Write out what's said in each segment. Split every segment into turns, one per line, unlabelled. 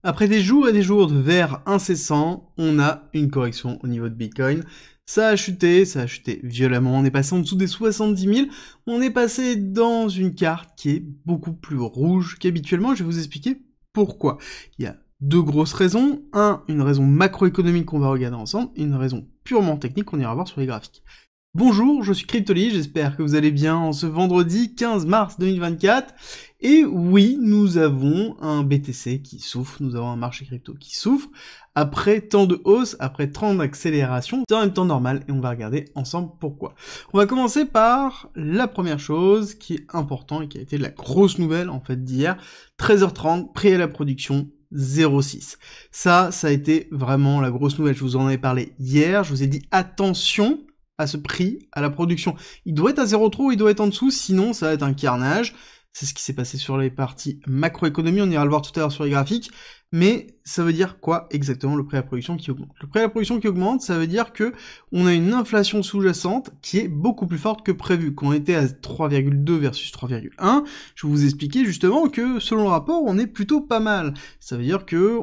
Après des jours et des jours de vert incessant, on a une correction au niveau de Bitcoin. Ça a chuté violemment, on est passé en dessous des 70 000, on est passé dans une carte qui est beaucoup plus rouge qu'habituellement, je vais vous expliquer pourquoi. Il y a deux grosses raisons, une raison macroéconomique qu'on va regarder ensemble, et une raison purement technique qu'on ira voir sur les graphiques. Bonjour, je suis Cryptoly, j'espère que vous allez bien en ce vendredi 15 mars 2024. Et oui, nous avons un BTC qui souffre, nous avons un marché crypto qui souffre, après tant de hausse, après tant d'accélération, c'est en même temps normal, et on va regarder ensemble pourquoi. On va commencer par la première chose qui est importante et qui a été la grosse nouvelle en fait d'hier, 13h30, prix à la production, 0,6. Ça a été vraiment la grosse nouvelle, je vous en avais parlé hier, je vous ai dit attention à ce prix, à la production. Il doit être à 0,3 ou il doit être en dessous, sinon ça va être un carnage. C'est ce qui s'est passé sur les parties macroéconomie, on ira le voir tout à l'heure sur les graphiques, mais ça veut dire quoi exactement le prix à la production qui augmente? Le prix à la production qui augmente, ça veut dire que on a une inflation sous-jacente qui est beaucoup plus forte que prévu. Quand on était à 3,2 versus 3,1, je vais vous expliquer justement que selon le rapport, on est plutôt pas mal. Ça veut dire que,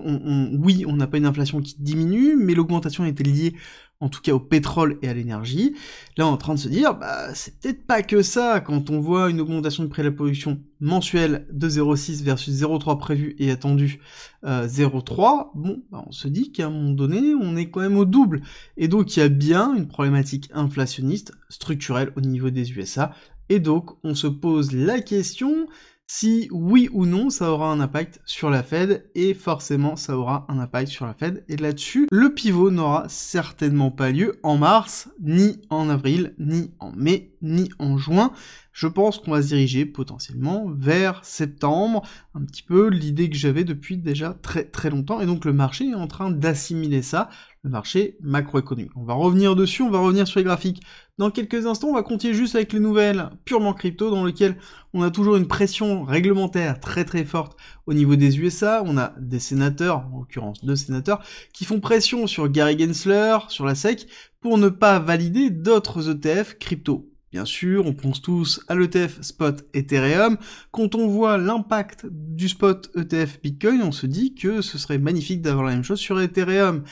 oui, on n'a pas une inflation qui diminue, mais l'augmentation était liée en tout cas au pétrole et à l'énergie. Là, on est en train de se dire, bah, c'est peut-être pas que ça, quand on voit une augmentation du prix de la production mensuelle de 0,6 versus 0,3 prévu et attendu 0,3, bon, bah, on se dit qu'à un moment donné, on est quand même au double. Et donc, il y a bien une problématique inflationniste structurelle au niveau des USA, et donc, on se pose la question si oui ou non ça aura un impact sur la Fed, et forcément ça aura un impact sur la Fed, et là-dessus, le pivot n'aura certainement pas lieu en mars, ni en avril, ni en mai, ni en juin. Je pense qu'on va se diriger potentiellement vers septembre, un petit peu l'idée que j'avais depuis déjà très très longtemps, et donc le marché est en train d'assimiler ça, le marché macroéconomique. On va revenir dessus, on va revenir sur les graphiques dans quelques instants, on va continuer juste avec les nouvelles purement crypto, dans lesquelles on a toujours une pression réglementaire très très forte au niveau des USA, on a des sénateurs, en l'occurrence 2 sénateurs, qui font pression sur Gary Gensler, sur la SEC, pour ne pas valider d'autres ETF crypto. Bien sûr, on pense tous à l'ETF spot Ethereum. Quand on voit l'impact du spot ETF Bitcoin, on se dit que ce serait magnifique d'avoir la même chose sur Ethereum.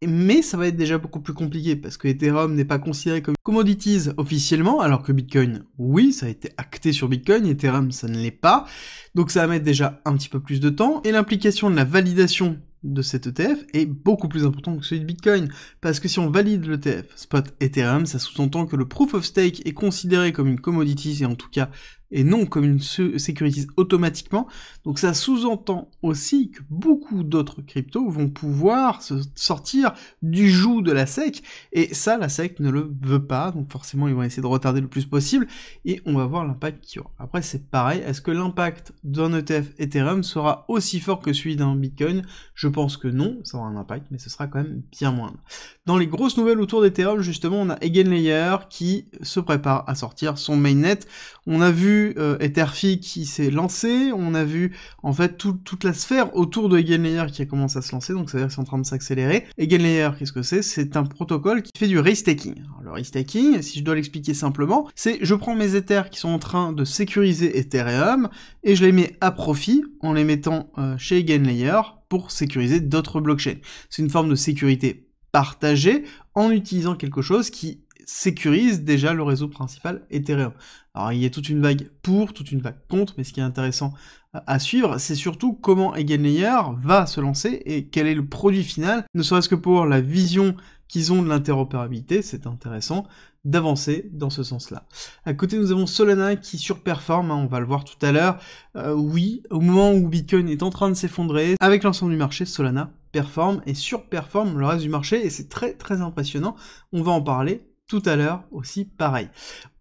Mais ça va être déjà beaucoup plus compliqué, parce que Ethereum n'est pas considéré comme commodities officiellement, alors que Bitcoin, oui, ça a été acté sur Bitcoin, Ethereum, ça ne l'est pas. Donc ça va mettre déjà un petit peu plus de temps, et l'implication de la validation de cet ETF est beaucoup plus important que celui de Bitcoin, parce que si on valide l'ETF spot Ethereum, ça sous-entend que le proof of stake est considéré comme une commodity, et en tout cas, et non comme une securities automatiquement, donc ça sous-entend aussi que beaucoup d'autres cryptos vont pouvoir se sortir du joug de la SEC, et ça, la SEC ne le veut pas, donc forcément ils vont essayer de retarder le plus possible, et on va voir l'impact qu'il y aura. Après c'est pareil, est-ce que l'impact d'un ETF Ethereum sera aussi fort que celui d'un Bitcoin? Je pense que non, ça aura un impact, mais ce sera quand même bien moindre. Dans les grosses nouvelles autour d'Ethereum, justement, on a Eigenlayer qui se prépare à sortir son mainnet. On a vu Etherfi qui s'est lancé, on a vu en fait toute la sphère autour de Eigenlayer qui a commencé à se lancer, donc ça veut dire que c'est en train de s'accélérer. Eigenlayer, qu'est-ce que c'est? C'est un protocole qui fait du restaking. Alors, le restaking, si je dois l'expliquer simplement, c'est je prends mes Ethers qui sont en train de sécuriser Ethereum, et je les mets à profit en les mettant chez Eigenlayer pour sécuriser d'autres blockchains. C'est une forme de sécurité partagée en utilisant quelque chose qui sécurise déjà le réseau principal Ethereum. Alors il y a toute une vague pour, toute une vague contre, mais ce qui est intéressant à suivre, c'est surtout comment Eigenlayer va se lancer et quel est le produit final, ne serait-ce que pour la vision qu'ils ont de l'interopérabilité, c'est intéressant d'avancer dans ce sens-là. À côté, nous avons Solana qui surperforme, on va le voir tout à l'heure. Oui, au moment où Bitcoin est en train de s'effondrer, avec l'ensemble du marché, Solana performe et surperforme le reste du marché, et c'est très très impressionnant, on va en parler tout à l'heure aussi pareil.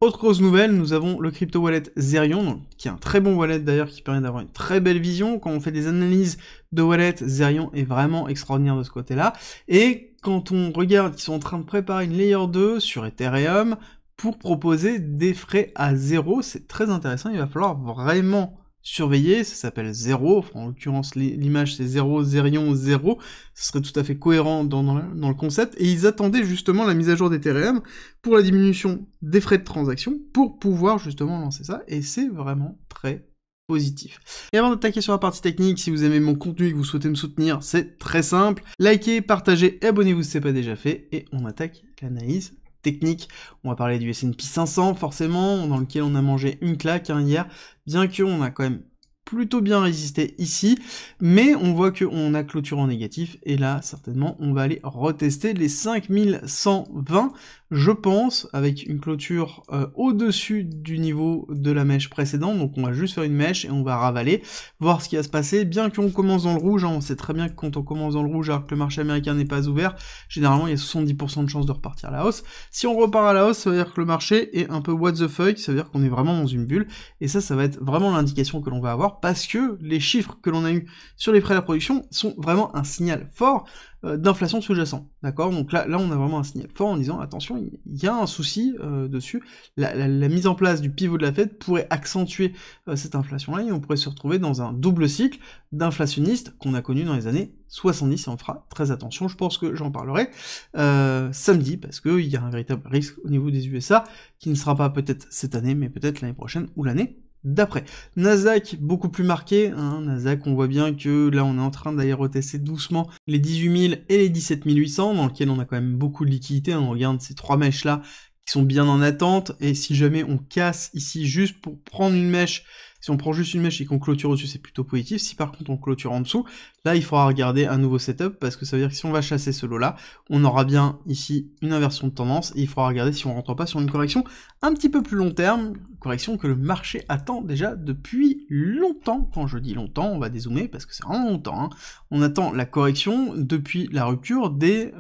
Autre grosse nouvelle, nous avons le crypto wallet Zerion, donc, qui est un très bon wallet d'ailleurs, qui permet d'avoir une très belle vision. Quand on fait des analyses de wallet, Zerion est vraiment extraordinaire de ce côté-là. Et quand on regarde qu'ils sont en train de préparer une layer 2 sur Ethereum pour proposer des frais à zéro, c'est très intéressant, il va falloir vraiment surveiller, ça s'appelle 0, enfin, en l'occurrence l'image c'est 0, Zerion 0, ce serait tout à fait cohérent dans le concept, et ils attendaient justement la mise à jour d'Ethereum pour la diminution des frais de transaction, pour pouvoir justement lancer ça, et c'est vraiment très positif. Et avant d'attaquer sur la partie technique, si vous aimez mon contenu et que vous souhaitez me soutenir, c'est très simple. Likez, partagez et abonnez-vous si ce n'est pas déjà fait. Et on attaque l'analyse technique. On va parler du S&P 500, forcément, dans lequel on a mangé une claque hier, bien qu'on a quand même plutôt bien résisté ici, mais on voit qu'on a clôturé en négatif, et là, certainement, on va aller retester les 5120, je pense, avec une clôture au-dessus du niveau de la mèche précédente, donc on va juste faire une mèche, et on va ravaler, voir ce qui va se passer, bien qu'on commence dans le rouge, hein, on sait très bien que quand on commence dans le rouge, alors que le marché américain n'est pas ouvert, généralement, il y a 70% de chances de repartir à la hausse. Si on repart à la hausse, ça veut dire que le marché est un peu what the fuck, ça veut dire qu'on est vraiment dans une bulle, et ça va être vraiment l'indication que l'on va avoir, parce que les chiffres que l'on a eu sur les prêts à la production sont vraiment un signal fort d'inflation sous-jacent, d'accord? Donc là, on a vraiment un signal fort en disant, attention, il y a un souci dessus, la mise en place du pivot de la Fed pourrait accentuer cette inflation-là, et on pourrait se retrouver dans un double cycle d'inflationniste qu'on a connu dans les années 70, et on fera très attention, je pense que j'en parlerai samedi, parce qu'il y a un véritable risque au niveau des USA, qui ne sera pas peut-être cette année, mais peut-être l'année prochaine ou l'année d'après. Nasdaq, beaucoup plus marqué, hein. Nasdaq, on voit bien que là on est en train d'aller retester doucement les 18 000 et les 17 800, dans lequel on a quand même beaucoup de liquidités, hein. On regarde ces trois mèches là, qui sont bien en attente, et si jamais on casse ici juste pour prendre une mèche, si on prend juste une mèche et qu'on clôture au-dessus, c'est plutôt positif. Si par contre on clôture en dessous, là il faudra regarder un nouveau setup, parce que ça veut dire que si on va chasser ce lot-là, on aura bien ici une inversion de tendance, et il faudra regarder si on rentre pas sur une correction un petit peu plus long terme, correction que le marché attend déjà depuis longtemps. Quand je dis longtemps, on va dézoomer, parce que c'est vraiment longtemps, hein. On attend la correction depuis la rupture des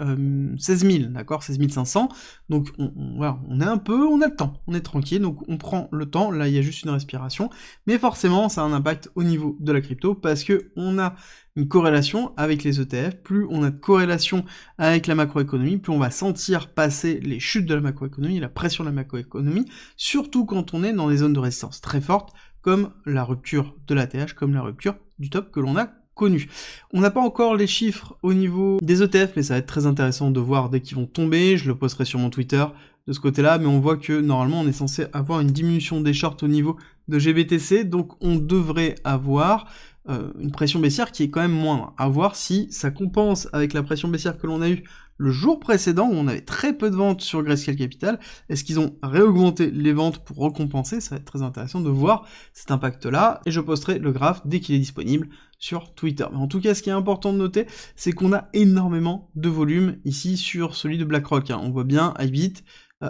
16 000, d'accord, 16 500, donc voilà, on a le temps, on est tranquille, donc on prend le temps, là il y a juste une respiration, mais forcément ça a un impact au niveau de la crypto, parce que on a une corrélation avec les ETF, plus on a de corrélation avec la macroéconomie, plus on va sentir passer les chutes de la macroéconomie, la pression de la macroéconomie, surtout quand on est dans des zones de résistance très fortes, comme la rupture de l'ATH, comme la rupture du top que l'on a connu. On n'a pas encore les chiffres au niveau des ETF, mais ça va être très intéressant de voir dès qu'ils vont tomber, je le posterai sur mon Twitter de ce côté-là, mais on voit que normalement on est censé avoir une diminution des shorts au niveau de GBTC, donc on devrait avoir une pression baissière qui est quand même moindre. À voir si ça compense avec la pression baissière que l'on a eue le jour précédent, où on avait très peu de ventes sur Grayscale Capital. Est-ce qu'ils ont réaugmenté les ventes pour recompenser? Ça va être très intéressant de voir cet impact-là, et je posterai le graphe dès qu'il est disponible sur Twitter. Mais en tout cas, ce qui est important de noter, c'est qu'on a énormément de volume ici sur celui de BlackRock, hein. On voit bien iBit,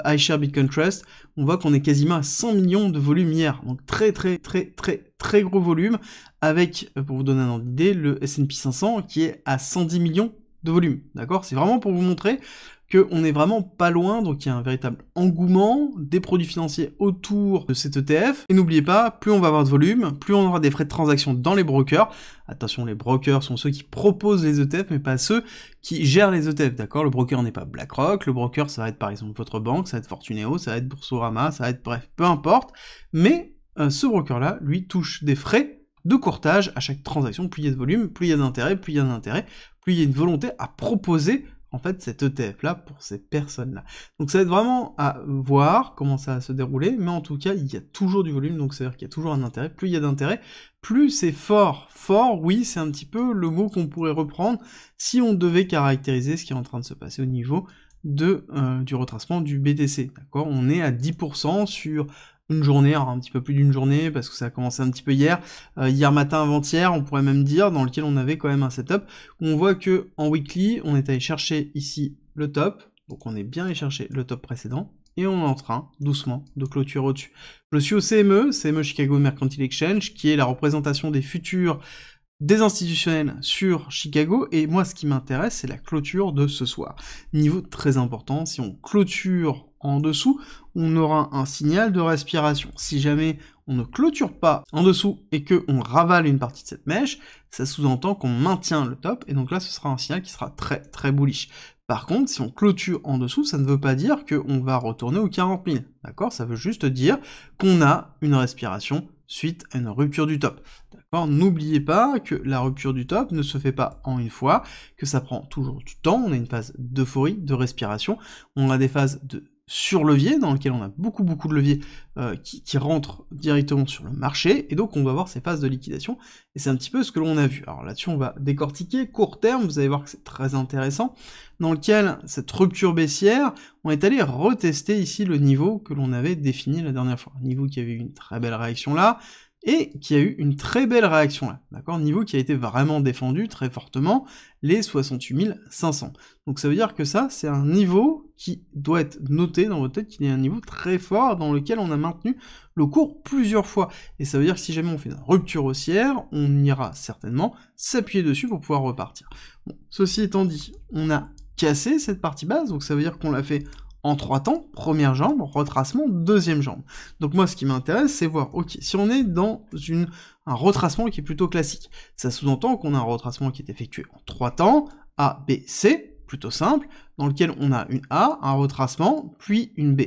iShare Bitcoin Trust, on voit qu'on est quasiment à 100 millions de volume hier, donc très gros volume, avec, pour vous donner un ordre d'idée, le S&P 500 qui est à 110 millions de volume, d'accord? C'est vraiment pour vous montrer qu'on est vraiment pas loin, donc il y a un véritable engouement des produits financiers autour de cet ETF, et n'oubliez pas, plus on va avoir de volume, plus on aura des frais de transaction dans les brokers. Attention, les brokers sont ceux qui proposent les ETF, mais pas ceux qui gèrent les ETF, d'accord? Le broker n'est pas BlackRock, le broker ça va être par exemple votre banque, ça va être Fortuneo, ça va être Boursorama, ça va être bref, peu importe, mais ce broker-là, lui, touche des frais de courtage à chaque transaction. Plus il y a de volume, plus il y a d'intérêt, plus il y a d'intérêt, plus il y a une volonté à proposer en fait cet ETF-là pour ces personnes-là. Donc ça va être vraiment à voir comment ça va se dérouler, mais en tout cas, il y a toujours du volume, donc c'est-à-dire qu'il y a toujours un intérêt. Plus il y a d'intérêt, plus c'est fort. Fort, oui, c'est un petit peu le mot qu'on pourrait reprendre si on devait caractériser ce qui est en train de se passer au niveau de, du retracement du BTC, d'accord? On est à 10% sur une journée, alors un petit peu plus d'une journée, parce que ça a commencé un petit peu hier, hier matin, avant-hier, on pourrait même dire, dans lequel on avait quand même un setup, où on voit que en weekly, on est allé chercher ici le top, donc on est bien allé chercher le top précédent, et on est en train, doucement, de clôturer au-dessus. Je suis au CME Chicago Mercantile Exchange, qui est la représentation des futurs des institutionnels sur Chicago, et moi ce qui m'intéresse c'est la clôture de ce soir. Niveau très important, si on clôture en dessous, on aura un signal de respiration. Si jamais on ne clôture pas en dessous et que on ravale une partie de cette mèche, ça sous-entend qu'on maintient le top, et donc là ce sera un signal qui sera très bullish. Par contre, si on clôture en dessous, ça ne veut pas dire qu'on va retourner aux 40 000, d'accord? Ça veut juste dire qu'on a une respiration suite à une rupture du top. D'accord? N'oubliez pas que la rupture du top ne se fait pas en une fois, que ça prend toujours du temps, on a une phase d'euphorie, de respiration, on a des phases de sur levier, dans lequel on a beaucoup de leviers qui rentrent directement sur le marché, et donc on doit avoir ces phases de liquidation, et c'est un petit peu ce que l'on a vu. Alors là-dessus, on va décortiquer court terme, vous allez voir que c'est très intéressant, dans lequel cette rupture baissière, on est allé retester ici le niveau que l'on avait défini la dernière fois, un niveau qui avait eu une très belle réaction là, et qui a eu une très belle réaction là, d'accord? Niveau qui a été vraiment défendu très fortement, les 68 500. Donc ça veut dire que ça, c'est un niveau qui doit être noté dans votre tête, qu'il est un niveau très fort dans lequel on a maintenu le cours plusieurs fois. Et ça veut dire que si jamais on fait une rupture haussière, on ira certainement s'appuyer dessus pour pouvoir repartir. Bon, ceci étant dit, on a cassé cette partie basse, donc ça veut dire qu'on l'a fait en 3 temps, première jambe, retracement, deuxième jambe. Donc moi, ce qui m'intéresse, c'est voir, ok, si on est dans un retracement qui est plutôt classique, ça sous-entend qu'on a un retracement qui est effectué en 3 temps, A, B, C, plutôt simple, dans lequel on a une A, un retracement, puis une B.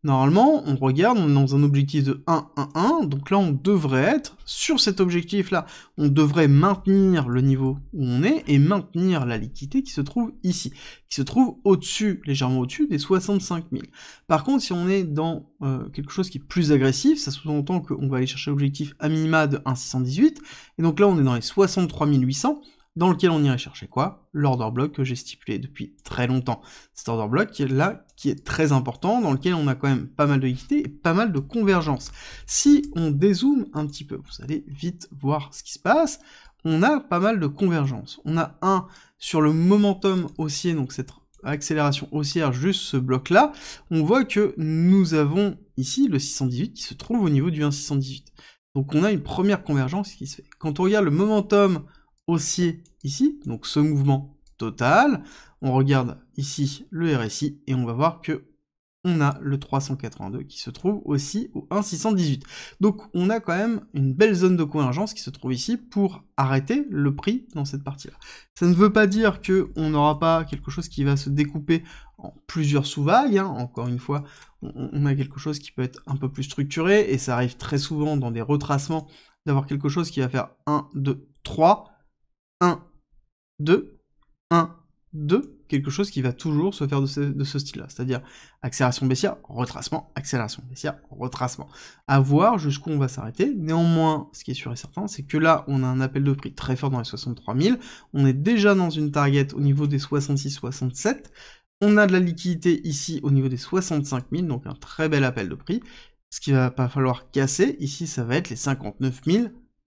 Normalement, on regarde, on est dans un objectif de 1, 1, 1, donc là on devrait être sur cet objectif-là. On devrait maintenir le niveau où on est, et maintenir la liquidité qui se trouve ici, qui se trouve au-dessus, légèrement au-dessus des 65 000. Par contre, si on est dans quelque chose qui est plus agressif, ça sous-entend qu'on va aller chercher l'objectif à minima de 1,618, et donc là on est dans les 63 800, dans lequel on irait chercher quoi? L'order block que j'ai stipulé depuis très longtemps. Cet order block qui est là, qui est très important, dans lequel on a quand même pas mal de liquidité et pas mal de convergence. Si on dézoome un petit peu, vous allez vite voir ce qui se passe, on a pas mal de convergence. On a un sur le momentum haussier, donc cette accélération haussière, juste ce bloc-là, on voit que nous avons ici le 618 qui se trouve au niveau du 1,618. Donc on a une première convergence qui se fait. Quand on regarde le momentum haussier ici, donc ce mouvement total, on regarde ici le RSI, et on va voir que on a le 382 qui se trouve aussi au 1,618. Donc on a quand même une belle zone de convergence qui se trouve ici pour arrêter le prix dans cette partie-là. Ça ne veut pas dire qu'on n'aura pas quelque chose qui va se découper en plusieurs sous-vagues, hein. Encore une fois, on a quelque chose qui peut être un peu plus structuré, et ça arrive très souvent dans des retracements d'avoir quelque chose qui va faire 1, 2, 3, 1, 2, 1, 2, quelque chose qui va toujours se faire de ce style-là, c'est-à-dire accélération baissière, retracement, accélération baissière, retracement. À voir jusqu'où on va s'arrêter. Néanmoins, ce qui est sûr et certain, c'est que là, on a un appel de prix très fort dans les 63 000, on est déjà dans une target au niveau des 66-67, on a de la liquidité ici au niveau des 65 000, donc un très bel appel de prix. Ce qu'il va pas falloir casser, ici, ça va être les 59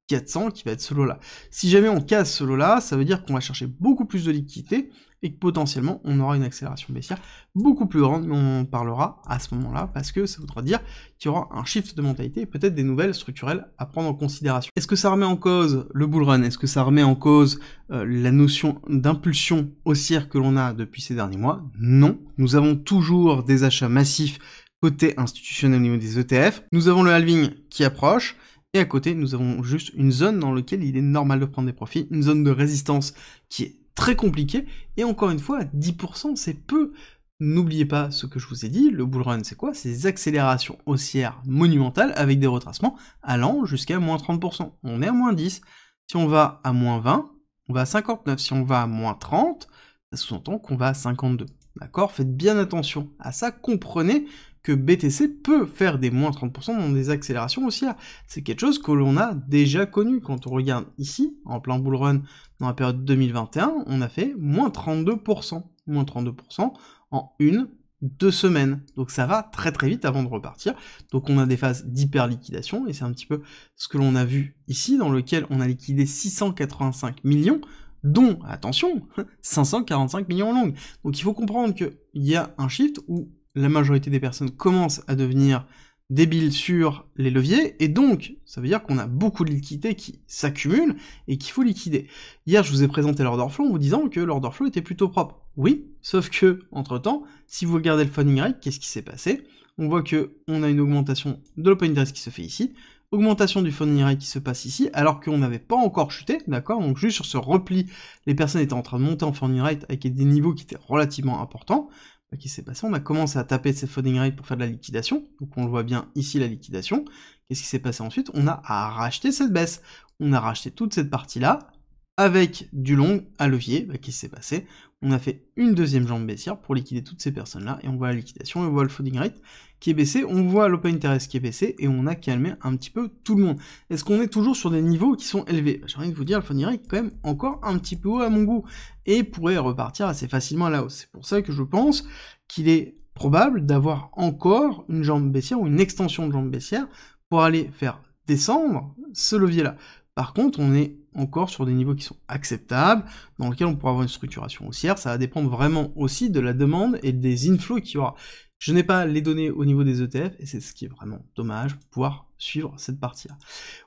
400 qui va être ce lot-là. Si jamais on casse ce lot-là, ça veut dire qu'on va chercher beaucoup plus de liquidité et que potentiellement on aura une accélération baissière beaucoup plus grande, mais on en parlera à ce moment-là parce que ça voudra dire qu'il y aura un shift de mentalité et peut-être des nouvelles structurelles à prendre en considération. Est-ce que ça remet en cause le bull run? Est-ce que ça remet en cause la notion d'impulsion haussière que l'on a depuis ces derniers mois? Non. Nous avons toujours des achats massifs côté institutionnel au niveau des ETF. Nous avons le halving qui approche. Et à côté, nous avons juste une zone dans laquelle il est normal de prendre des profits, une zone de résistance qui est très compliquée, et encore une fois, 10% c'est peu. N'oubliez pas ce que je vous ai dit, le bull run c'est quoi? C'est des accélérations haussières monumentales avec des retracements allant jusqu'à moins 30%. On est à moins 10, si on va à moins 20, on va à 59, si on va à moins 30, ça sous-entend qu'on va à 52. D'accord? Faites bien attention à ça, comprenez que BTC peut faire des moins 30% dans des accélérations haussières. C'est quelque chose que l'on a déjà connu. Quand on regarde ici, en plein bull run, dans la période 2021, on a fait moins 32%. Moins 32% en 1-2 semaines. Donc ça va très très vite avant de repartir. Donc on a des phases d'hyper liquidation, et c'est un petit peu ce que l'on a vu ici, dans lequel on a liquidé 685 millions, dont, attention, 545 millions en longue. Donc il faut comprendre qu'il y a un shift où la majorité des personnes commencent à devenir débiles sur les leviers, et donc, ça veut dire qu'on a beaucoup de liquidités qui s'accumulent et qu'il faut liquider. Hier, je vous ai présenté l'order flow en vous disant que l'order flow était plutôt propre. Oui, sauf que, entre-temps, si vous regardez le funding rate, qu'est-ce qui s'est passé? On voit que on a une augmentation de l'open interest qui se fait ici, augmentation du funding rate qui se passe ici, alors qu'on n'avait pas encore chuté, d'accord? Donc juste sur ce repli, les personnes étaient en train de monter en funding rate avec des niveaux qui étaient relativement importants. Qu'est-ce qui s'est passé? On a commencé à taper ces funding rates pour faire de la liquidation, donc on le voit bien ici la liquidation. Qu'est-ce qui s'est passé ensuite? On a racheté cette baisse, on a racheté toute cette partie-là, avec du long à levier, qu'est-ce qui s'est passé? On a fait une deuxième jambe baissière pour liquider toutes ces personnes-là, et on voit la liquidation, et on voit le folding rate qui est baissé, on voit l'open interest qui est baissé, et on a calmé un petit peu tout le monde. Est-ce qu'on est toujours sur des niveaux qui sont élevés? J'ai envie de vous dire, le folding rate est quand même encore un petit peu haut à mon goût, et pourrait repartir assez facilement à la hausse. C'est pour ça que je pense qu'il est probable d'avoir encore une jambe baissière, ou une extension de jambe baissière, pour aller faire descendre ce levier-là. Par contre, on est encore sur des niveaux qui sont acceptables, dans lesquels on pourra avoir une structuration haussière. Ça va dépendre vraiment aussi de la demande et des inflows qu'il y aura. Je n'ai pas les données au niveau des ETF, et c'est ce qui est vraiment dommage, pour pouvoir suivre cette partie-là.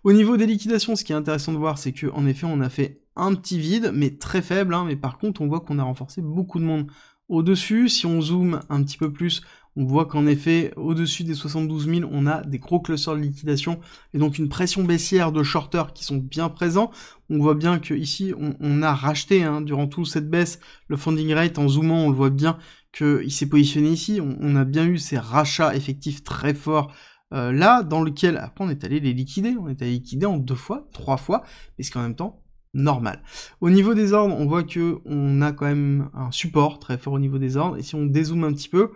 Au niveau des liquidations, ce qui est intéressant de voir, c'est que en effet, on a fait un petit vide, mais très faible, mais par contre, on voit qu'on a renforcé beaucoup de monde au-dessus. Si on zoome un petit peu plus, on voit qu'en effet, au-dessus des 72 000, on a des gros clusters de liquidation, et donc une pression baissière de shorters qui sont bien présents. On voit bien que ici, on a racheté, durant toute cette baisse, le funding rate, en zoomant, on le voit bien qu'il s'est positionné ici. On a bien eu ces rachats effectifs très forts, là, dans lequel, après, on est allé les liquider. On est allé liquider en 2 fois, 3 fois, mais c'est qu'en même temps, normal. Au niveau des ordres, on voit que on a quand même un support très fort au niveau des ordres, et si on dézoome un petit peu,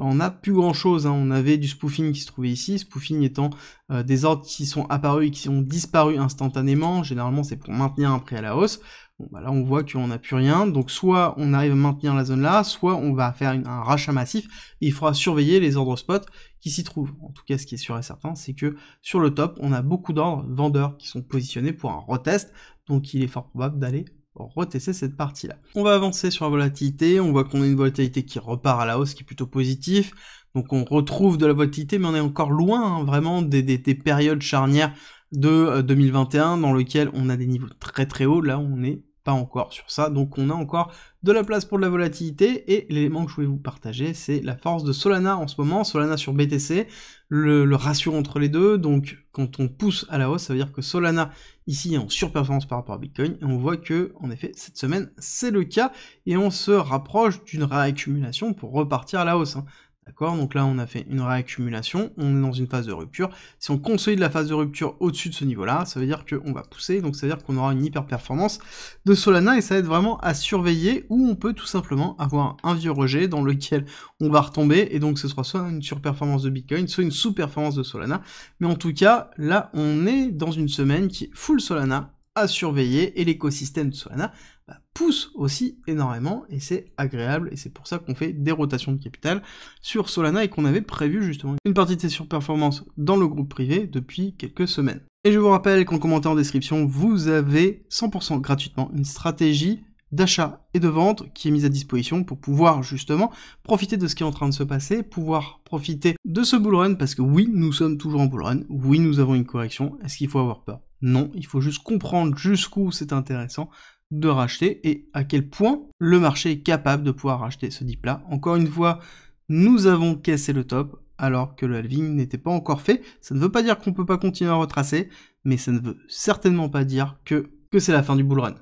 on n'a plus grand chose, on avait du spoofing qui se trouvait ici, spoofing étant des ordres qui sont apparus et qui ont disparu instantanément. Généralement c'est pour maintenir un prix à la hausse. Bon bah là on voit qu'on n'a plus rien, donc soit on arrive à maintenir la zone là, soit on va faire un rachat massif, et il faudra surveiller les ordres spot qui s'y trouvent. En tout cas ce qui est sûr et certain, c'est que sur le top, on a beaucoup d'ordres vendeurs qui sont positionnés pour un retest, donc il est fort probable d'aller retester cette partie-là. On va avancer sur la volatilité, on voit qu'on a une volatilité qui repart à la hausse, qui est plutôt positif, donc on retrouve de la volatilité, mais on est encore loin vraiment des périodes charnières de 2021, dans lesquelles on a des niveaux très très hauts. Là on n'est pas encore sur ça, donc on a encore de la place pour de la volatilité, et l'élément que je voulais vous partager, c'est la force de Solana en ce moment, Solana sur BTC, le ratio entre les deux. Donc quand on pousse à la hausse, ça veut dire que Solana ici est en surperformance par rapport à Bitcoin, et on voit que, en effet, cette semaine, c'est le cas, et on se rapproche d'une réaccumulation pour repartir à la hausse. D'accord, donc là on a fait une réaccumulation, on est dans une phase de rupture. Si on consolide la phase de rupture au-dessus de ce niveau-là, ça veut dire qu'on va pousser, donc ça veut dire qu'on aura une hyper performance de Solana, et ça va être vraiment à surveiller, ou on peut tout simplement avoir un vieux rejet dans lequel on va retomber, et donc ce sera soit une surperformance de Bitcoin, soit une sous-performance de Solana. Mais en tout cas, là on est dans une semaine qui est full Solana à surveiller, et l'écosystème de Solana pousse aussi énormément, et c'est agréable, et c'est pour ça qu'on fait des rotations de capital sur Solana, et qu'on avait prévu justement une partie de ces surperformances dans le groupe privé depuis quelques semaines. Et je vous rappelle qu'en commentaire en description, vous avez 100% gratuitement une stratégie d'achat et de vente qui est mise à disposition pour pouvoir justement profiter de ce qui est en train de se passer, pouvoir profiter de ce bull run, parce que oui, nous sommes toujours en bull run, oui, nous avons une correction. Est-ce qu'il faut avoir peur? Non, il faut juste comprendre jusqu'où c'est intéressant de racheter, et à quel point le marché est capable de pouvoir racheter ce dip-là. Encore une fois, nous avons cassé le top, alors que le halving n'était pas encore fait. Ça ne veut pas dire qu'on peut pas continuer à retracer, mais ça ne veut certainement pas dire que c'est la fin du bull run.